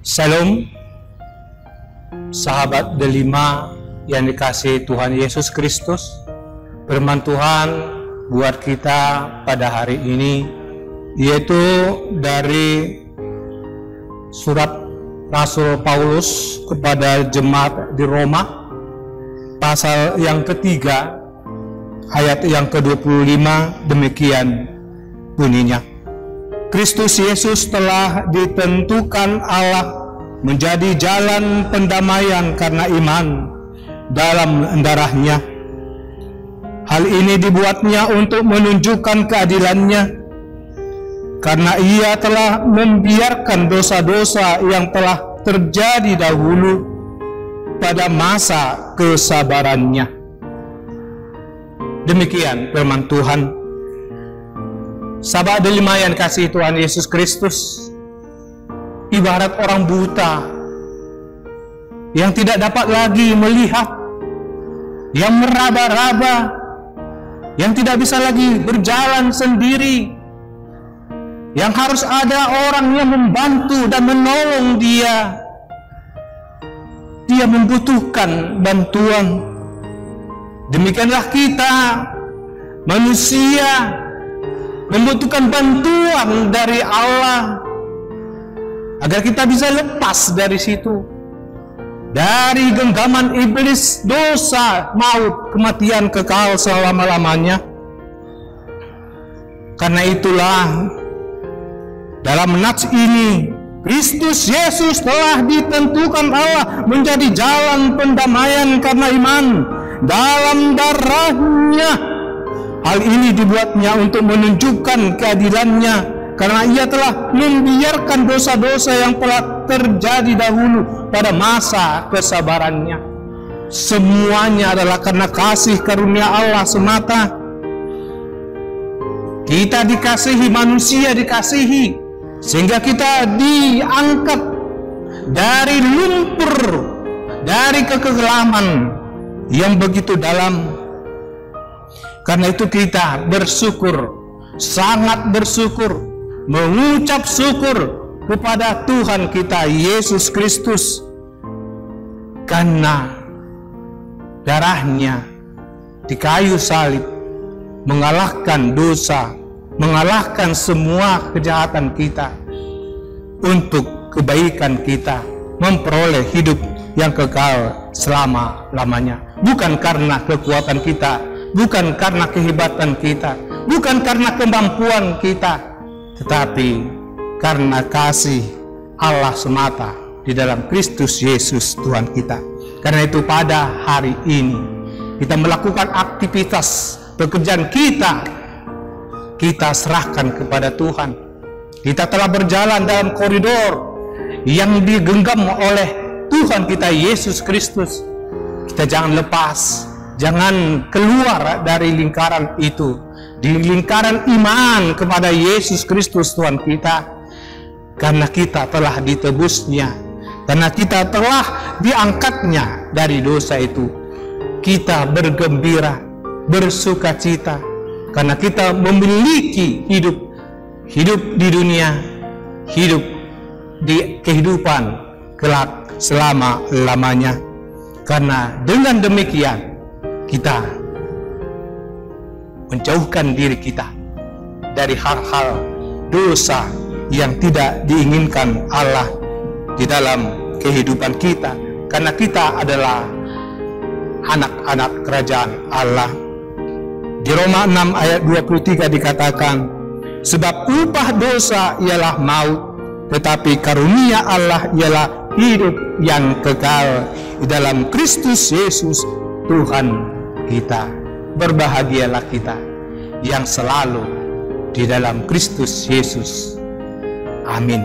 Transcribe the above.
Shalom, sahabat delima yang dikasihi Tuhan Yesus Kristus. Firman Tuhan buat kita pada hari ini yaitu dari surat Rasul Paulus kepada jemaat di Roma, pasal yang ketiga, ayat yang ke-25, demikian bunyinya. Kristus Yesus telah ditentukan Allah menjadi jalan pendamaian karena iman dalam darahnya. Hal ini dibuatnya untuk menunjukkan keadilannya, karena ia telah membiarkan dosa-dosa yang telah terjadi dahulu pada masa kesabarannya. Demikian firman Tuhan. Sahabat delima yang kasih Tuhan Yesus Kristus, ibarat orang buta yang tidak dapat lagi melihat, yang meraba-raba, yang tidak bisa lagi berjalan sendiri, yang harus ada orang yang membantu dan menolong dia. Dia membutuhkan bantuan. Demikianlah kita, manusia, membutuhkan bantuan dari Allah agar kita bisa lepas dari situ, dari genggaman iblis, dosa, maut, kematian kekal selama-lamanya. Karena itulah dalam nats ini Kristus Yesus telah ditentukan Allah menjadi jalan pendamaian karena iman dalam darahnya. Hal ini dibuatnya untuk menunjukkan keadilannya, karena ia telah membiarkan dosa-dosa yang telah terjadi dahulu pada masa kesabarannya. Semuanya adalah karena kasih karunia Allah semata. Kita dikasihi, manusia dikasihi, sehingga kita diangkat dari lumpur, dari kekelaman yang begitu dalam. Karena itu kita bersyukur, sangat bersyukur, mengucap syukur kepada Tuhan kita Yesus Kristus, karena darahnya di kayu salib mengalahkan dosa, mengalahkan semua kejahatan kita, untuk kebaikan kita memperoleh hidup yang kekal selama-lamanya. Bukan karena kekuatan kita, bukan karena kehebatan kita, bukan karena kemampuan kita, tetapi karena kasih Allah semata di dalam Kristus Yesus Tuhan kita. Karena itu pada hari ini kita melakukan aktivitas pekerjaan kita serahkan kepada Tuhan. Kita telah berjalan dalam koridor yang digenggam oleh Tuhan kita Yesus Kristus. Kita jangan lepas, jangan keluar dari lingkaran itu, di lingkaran iman kepada Yesus Kristus Tuhan kita. Karena kita telah ditebusnya, karena kita telah diangkatnya dari dosa itu, kita bergembira, bersuka cita, karena kita memiliki hidup di dunia, hidup di kehidupan kelak selama-lamanya. Karena dengan demikian kita menjauhkan diri kita dari hal-hal dosa yang tidak diinginkan Allah di dalam kehidupan kita, karena kita adalah anak-anak kerajaan Allah. Di Roma 6 ayat 23 dikatakan, sebab upah dosa ialah maut, tetapi karunia Allah ialah hidup yang kekal di dalam Kristus Yesus Tuhan kita. Berbahagialah kita yang selalu di dalam Kristus Yesus. Amin.